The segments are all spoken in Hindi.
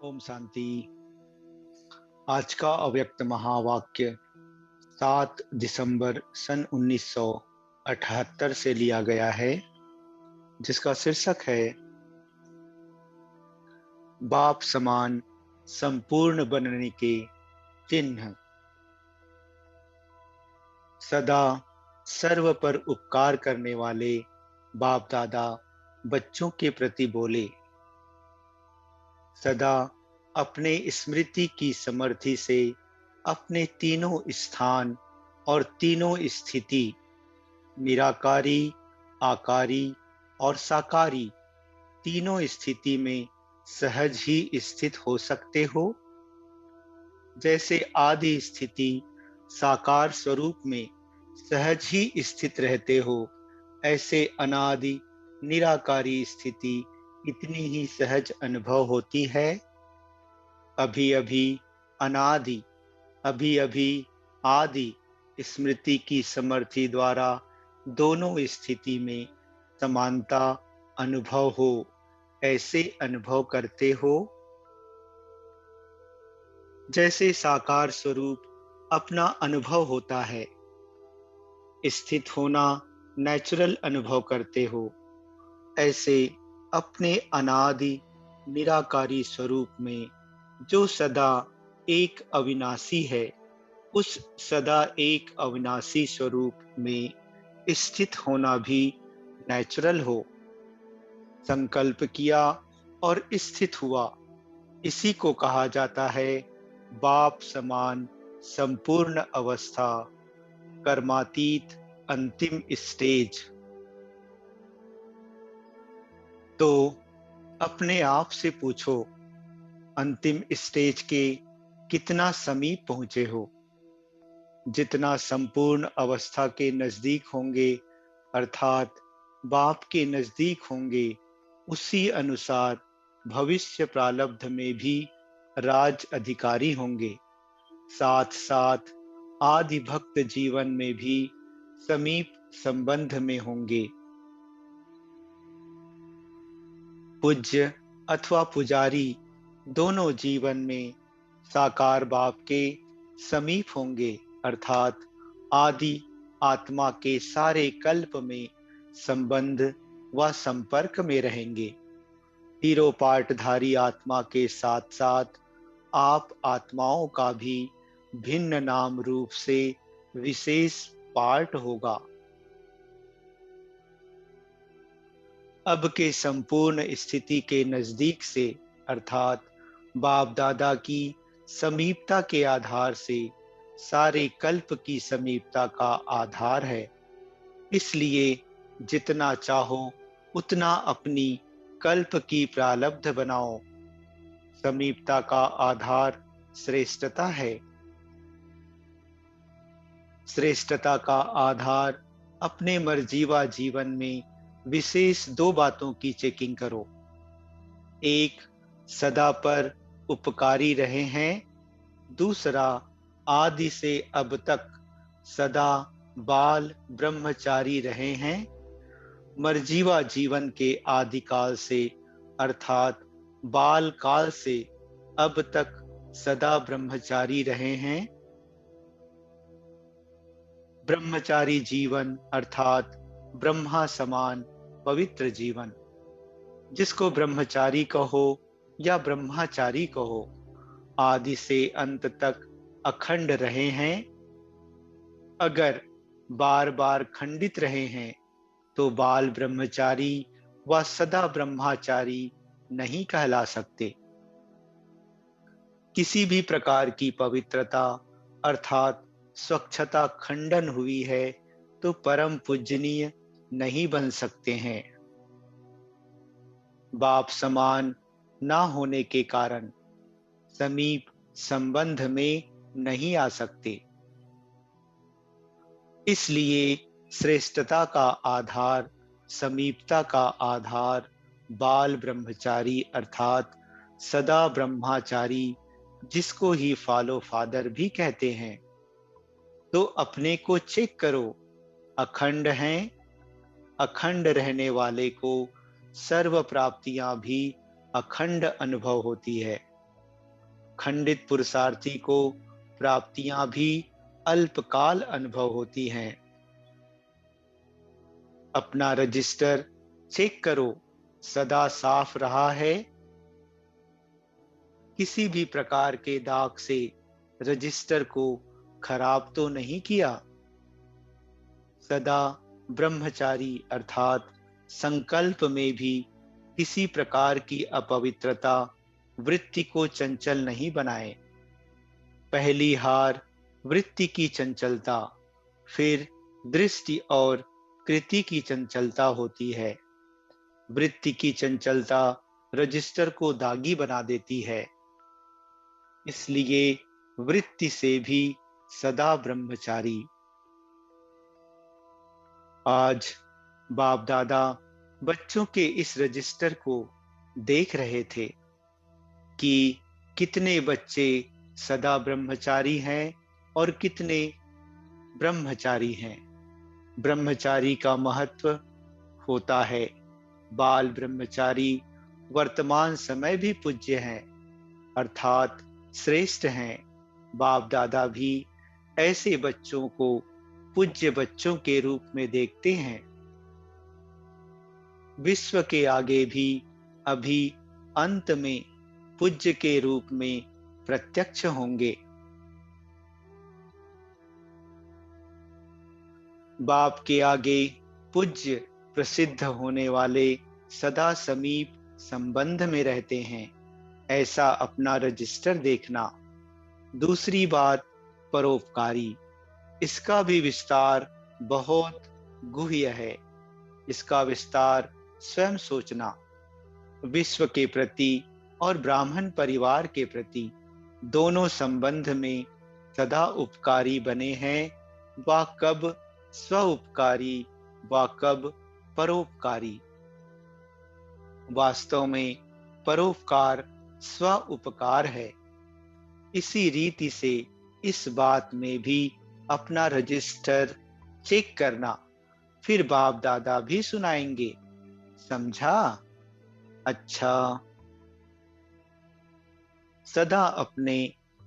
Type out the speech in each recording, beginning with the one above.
ओम शांति। आज का अव्यक्त महावाक्य 7 दिसंबर सन 1978 से लिया गया है, जिसका शीर्षक है बाप समान संपूर्ण बनने के चिन्ह। सदा सर्व पर उपकार करने वाले बाप दादा बच्चों के प्रति बोले, सदा अपने स्मृति की समर्थि से अपने तीनों स्थान और तीनों स्थिति निराकारी, आकारी और साकारी तीनों स्थिति में सहज ही स्थित हो सकते हो। जैसे आदि स्थिति साकार स्वरूप में सहज ही स्थित रहते हो, ऐसे अनादि निराकारी स्थिति इतनी ही सहज अनुभव होती है। अभी अभी अनादि, अभी अभी आदि स्मृति की समर्थि द्वारा दोनों स्थिति में समानता अनुभव हो, ऐसे अनुभव करते हो। जैसे साकार स्वरूप अपना अनुभव होता है, स्थित होना नेचुरल अनुभव करते हो, ऐसे अपने अनादि निराकारी स्वरूप में जो सदा एक अविनाशी है, उस सदा एक अविनाशी स्वरूप में स्थित होना भी नेचुरल हो। संकल्प किया और स्थित हुआ, इसी को कहा जाता है बाप समान संपूर्ण अवस्था, कर्मातीत अंतिम स्टेज। तो अपने आप से पूछो, अंतिम स्टेज के कितना समीप पहुंचे हो। जितना संपूर्ण अवस्था के नजदीक होंगे, अर्थात बाप के नजदीक होंगे, उसी अनुसार भविष्य प्रारब्ध में भी राज अधिकारी होंगे। साथ साथ आदि भक्त जीवन में भी समीप संबंध में होंगे। पूज्य अथवा पुजारी दोनों जीवन में साकार बाप के समीप होंगे, अर्थात आदि आत्मा के सारे कल्प में संबंध व संपर्क में रहेंगे। तीनों पाठधारी आत्मा के साथ साथ आप आत्माओं का भी भिन्न नाम रूप से विशेष पार्ट होगा। अब के संपूर्ण स्थिति के नजदीक से, अर्थात बाप दादा की समीपता के आधार से सारे कल्प की समीपता का आधार है। इसलिए जितना चाहो उतना अपनी कल्प की प्रारब्ध बनाओ। समीपता का आधार श्रेष्ठता है। श्रेष्ठता का आधार अपने मर्जीवा जीवन में विशेष दो बातों की चेकिंग करो। एक, सदा पर उपकारी रहे हैं। दूसरा, आदि से अब तक सदा बाल ब्रह्मचारी रहे हैं। मर्जीवा जीवन के आदिकाल से, अर्थात बाल काल से अब तक सदा ब्रह्मचारी रहे हैं। ब्रह्मचारी जीवन अर्थात ब्रह्मा समान पवित्र जीवन, जिसको ब्रह्मचारी कहो या ब्रह्मचारी कहो, आदि से अंत तक अखंड रहे हैं। अगर बार बार खंडित रहे हैं तो बाल ब्रह्मचारी व सदा ब्रह्मचारी नहीं कहला सकते। किसी भी प्रकार की पवित्रता अर्थात स्वच्छता खंडन हुई है तो परम पूजनीय नहीं बन सकते हैं। बाप समान ना होने के कारण समीप संबंध में नहीं आ सकते। इसलिए श्रेष्ठता का आधार, समीपता का आधार बाल ब्रह्मचारी अर्थात सदा ब्रह्मचारी, जिसको ही फॉलो फादर भी कहते हैं। तो अपने को चेक करो, अखंड हैं। अखंड रहने वाले को सर्व प्राप्तियां भी अखंड अनुभव होती है। खंडित पुरुषार्थी को प्राप्तियां भी अल्पकाल अनुभव होती हैं। अपना रजिस्टर चेक करो, सदा साफ रहा है? किसी भी प्रकार के दाग से रजिस्टर को खराब तो नहीं किया? सदा ब्रह्मचारी अर्थात संकल्प में भी किसी प्रकार की अपवित्रता वृत्ति को चंचल नहीं बनाए। पहली हार वृत्ति की चंचलता, फिर दृष्टि और कृति की चंचलता होती है। वृत्ति की चंचलता रजिस्टर को दागी बना देती है, इसलिए वृत्ति से भी सदा ब्रह्मचारी। आज बाप दादा बच्चों के इस रजिस्टर को देख रहे थे कि कितने बच्चे सदा ब्रह्मचारी हैं और कितने ब्रह्मचारी हैं। ब्रह्मचारी का महत्व होता है। बाल ब्रह्मचारी वर्तमान समय भी पूज्य हैं, अर्थात श्रेष्ठ हैं। बाप दादा भी ऐसे बच्चों को पूज्य बच्चों के रूप में देखते हैं। विश्व के आगे भी अभी अंत में पूज्य के रूप में प्रत्यक्ष होंगे। बाप के आगे पूज्य प्रसिद्ध होने वाले सदा समीप संबंध में रहते हैं, ऐसा अपना रजिस्टर देखना। दूसरी बात, परोपकारी। इसका भी विस्तार बहुत गुह्य है। इसका विस्तार स्वयं सोचना। विश्व के प्रति और ब्राह्मण परिवार के प्रति दोनों संबंध में सदा उपकारी बने हैं, व कब स्व उपकारी व कब परोपकारी। वास्तव में परोपकार स्व उपकार है। इसी रीति से इस बात में भी अपना रजिस्टर चेक करना। फिर बाप दादा भी सुनाएंगे, समझा? अच्छा। सदा अपने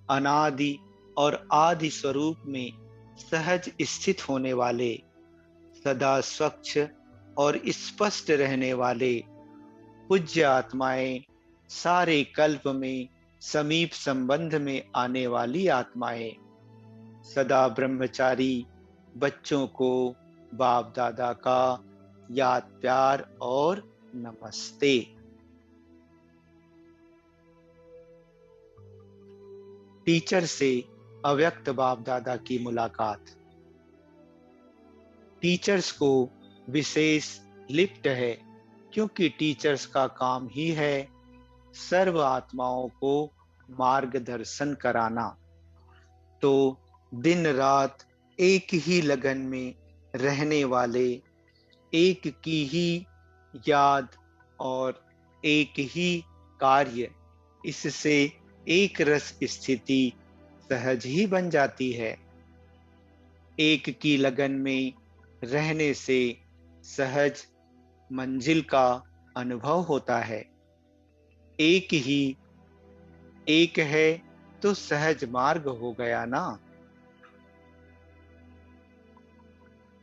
अनादि और आदि स्वरूप में सहज स्थित होने वाले, सदा स्वच्छ और स्पष्ट रहने वाले पूज्य आत्माएं, सारे कल्प में समीप संबंध में आने वाली आत्माएं, सदा ब्रह्मचारी बच्चों को बाप दादा का याद प्यार और नमस्ते। टीचर से अव्यक्त बाप दादा की मुलाकात। टीचर्स को विशेष लिफ्ट है, क्योंकि टीचर्स का काम ही है सर्व आत्माओं को मार्गदर्शन कराना। तो दिन रात एक ही लगन में रहने वाले, एक की ही याद और एक ही कार्य, इससे एक रस स्थिति सहज ही बन जाती है। एक की लगन में रहने से सहज मंजिल का अनुभव होता है। एक ही एक है तो सहज मार्ग हो गया ना।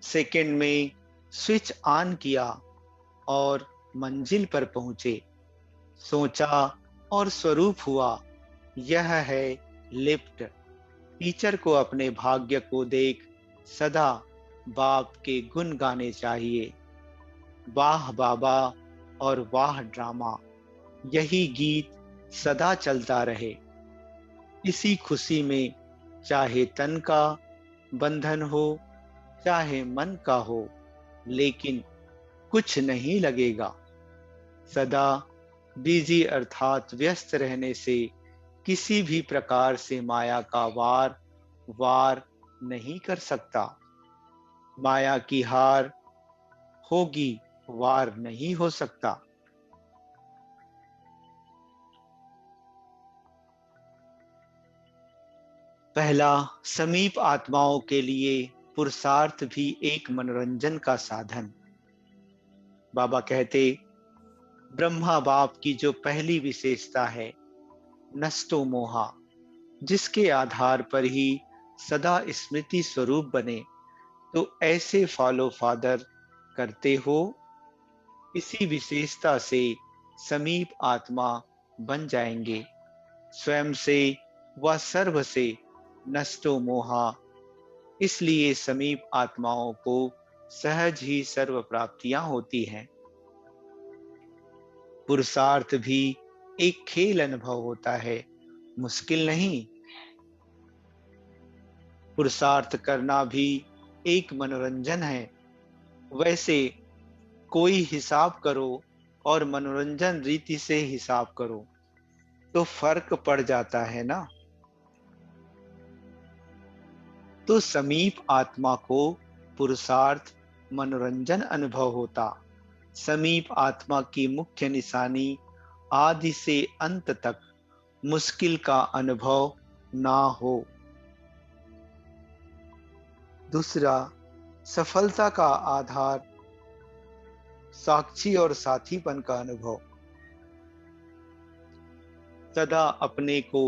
सेकंड में स्विच ऑन किया और मंजिल पर पहुंचे। सोचा और स्वरूप हुआ, यह है लिफ्ट। टीचर को अपने भाग्य को देख सदा बाप के गुण गाने चाहिए। वाह बाबा और वाह ड्रामा, यही गीत सदा चलता रहे। इसी खुशी में चाहे तन का बंधन हो, चाहे मन का हो, लेकिन कुछ नहीं लगेगा। सदा बिजी अर्थात व्यस्त रहने से किसी भी प्रकार से माया का वार नहीं कर सकता। माया की हार होगी, वार नहीं हो सकता। पहला, समीप आत्माओं के लिए पुरुषार्थ भी एक मनोरंजन का साधन। बाबा कहते, ब्रह्मा बाप की जो पहली विशेषता है नष्टो मोहा, जिसके आधार पर ही सदा स्मृति स्वरूप बने। तो ऐसे फॉलो फादर करते हो, इसी विशेषता से समीप आत्मा बन जाएंगे। स्वयं से व सर्व से नष्टो मोहा, इसलिए समीप आत्माओं को सहज ही सर्व प्राप्तियां होती हैं। पुरुषार्थ भी एक खेल अनुभव होता है, मुश्किल नहीं। पुरुषार्थ करना भी एक मनोरंजन है। वैसे कोई हिसाब करो और मनोरंजन रीति से हिसाब करो तो फर्क पड़ जाता है ना। तो समीप आत्मा को पुरुषार्थ मनोरंजन अनुभव होता। समीप आत्मा की मुख्य निशानी आदि से अंत तक मुश्किल का अनुभव ना हो। दूसरा, सफलता का आधार साक्षी और साथीपन का अनुभव। सदा अपने को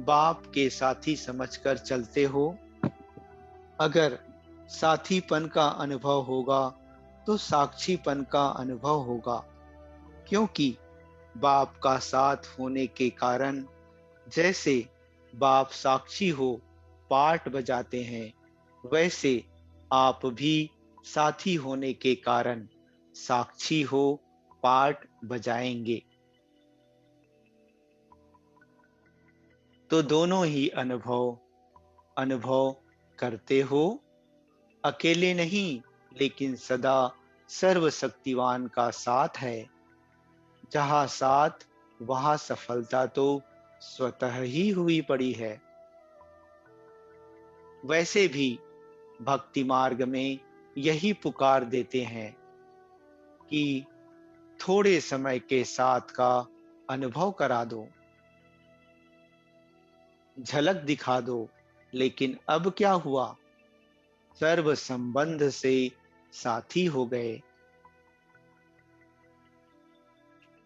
बाप के साथी समझकर चलते हो। अगर साथीपन का अनुभव होगा तो साक्षीपन का अनुभव होगा, क्योंकि बाप का साथ होने के कारण, जैसे बाप साक्षी हो पाठ बजाते हैं, वैसे आप भी साथी होने के कारण साक्षी हो पाठ बजाएंगे। तो दोनों ही अनुभव अनुभव करते हो, अकेले नहीं, लेकिन सदा सर्वशक्तिवान का साथ है। जहां साथ वहां सफलता तो स्वतः ही हुई पड़ी है। वैसे भी भक्ति मार्ग में यही पुकार देते हैं कि थोड़े समय के साथ का अनुभव करा दो, झलक दिखा दो। लेकिन अब क्या हुआ? सर्व संबंध से साथी हो गए।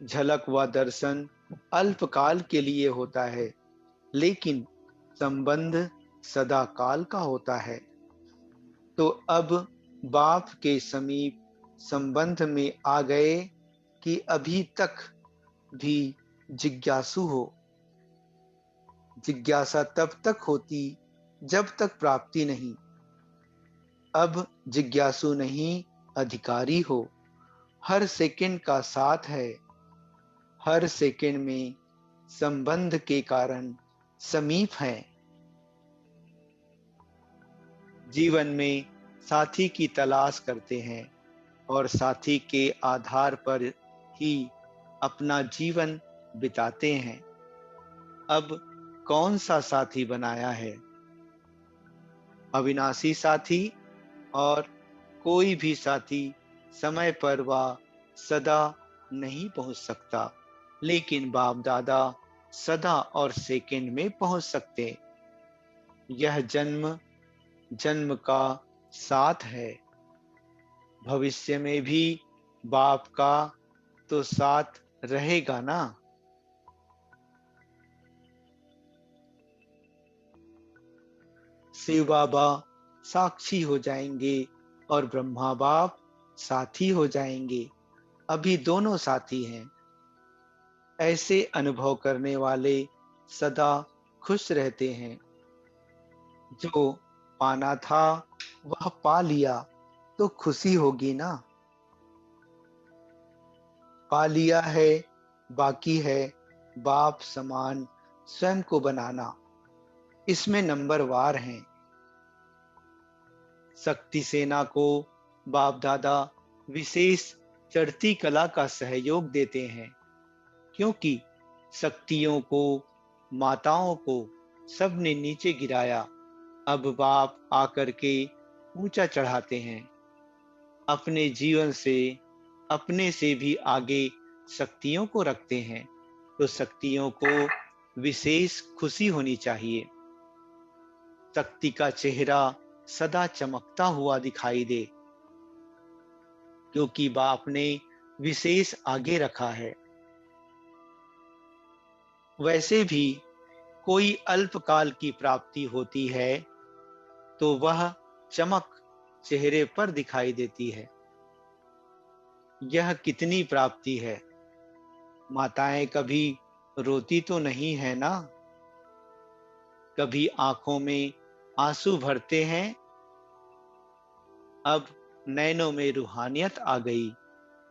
झलक व दर्शन अल्पकाल के लिए होता है, लेकिन संबंध सदा काल का होता है। तो अब बाप के समीप संबंध में आ गए कि अभी तक भी जिज्ञासु हो। जिज्ञासा तब तक होती जब तक प्राप्ति नहीं। अब जिज्ञासु नहीं, अधिकारी हो। हर सेकंड का साथ है। हर सेकंड में संबंध के कारण समीप है। जीवन में साथी की तलाश करते हैं और साथी के आधार पर ही अपना जीवन बिताते हैं। अब कौन सा साथी बनाया है? अविनाशी साथी। और कोई भी साथी समय पर व सदा नहीं पहुंच सकता, लेकिन बाप दादा सदा और सेकंड में पहुंच सकते। यह जन्म जन्म का साथ है। भविष्य में भी बाप का तो साथ रहेगा ना। शिव बाबा साक्षी हो जाएंगे और ब्रह्मा बाप साथी हो जाएंगे। अभी दोनों साथी हैं। ऐसे अनुभव करने वाले सदा खुश रहते हैं। जो पाना था वह पा लिया तो खुशी होगी ना। पा लिया है, बाकी है बाप समान स्वयं को बनाना। इसमें नंबरवार हैं। शक्ति सेना को बाप दादा विशेष चढ़ती कला का सहयोग देते हैं, क्योंकि शक्तियों को, माताओं को सबने नीचे गिराया। अब बाप आकर के ऊंचा चढ़ाते हैं। अपने जीवन से, अपने से भी आगे शक्तियों को रखते हैं। तो शक्तियों को विशेष खुशी होनी चाहिए। शक्ति का चेहरा सदा चमकता हुआ दिखाई दे, क्योंकि बाप ने विशेष आगे रखा है। वैसे भी कोई अल्पकाल की प्राप्ति होती है तो वह चमक चेहरे पर दिखाई देती है। यह कितनी प्राप्ति है? माताएं कभी रोती तो नहीं है ना? कभी आंखों में आंसू भरते हैं? अब नैनों में रूहानियत आ गई।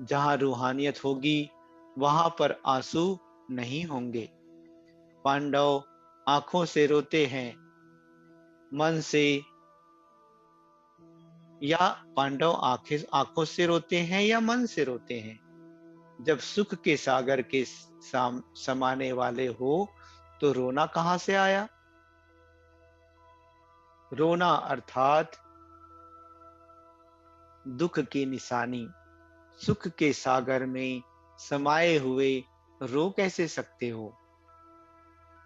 जहां रूहानियत होगी वहां पर आंसू नहीं होंगे। पांडव आंखों से रोते हैं, मन से, या पांडव आंखें आंखों से रोते हैं या मन से रोते हैं? जब सुख के सागर के समाने वाले हो तो रोना कहां से आया? रोना अर्थात दुख की निशानी। सुख के सागर में समाये हुए रो कैसे सकते हो?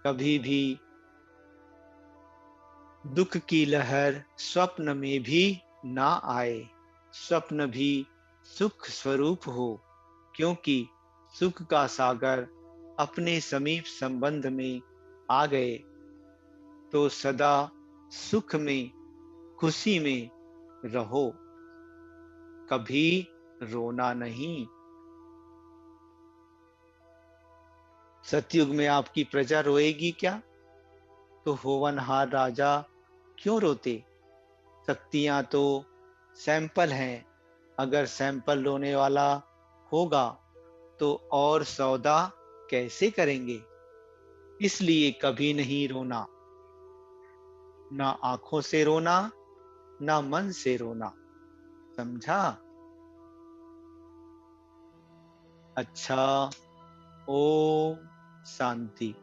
कभी भी दुख की लहर स्वप्न में भी ना आए। स्वप्न भी सुख स्वरूप हो, क्योंकि सुख का सागर अपने समीप संबंध में आ गए तो सदा सुख में, खुशी में रहो, कभी रोना नहीं। सतयुग में आपकी प्रजा रोएगी क्या? तो होवनहार राजा क्यों रोते? शक्तियां तो सैंपल हैं। अगर सैंपल रोने वाला होगा तो और सौदा कैसे करेंगे? इसलिए कभी नहीं रोना। ना आंखों से रोना, ना मन से रोना। समझा? अच्छा। ओम शांति।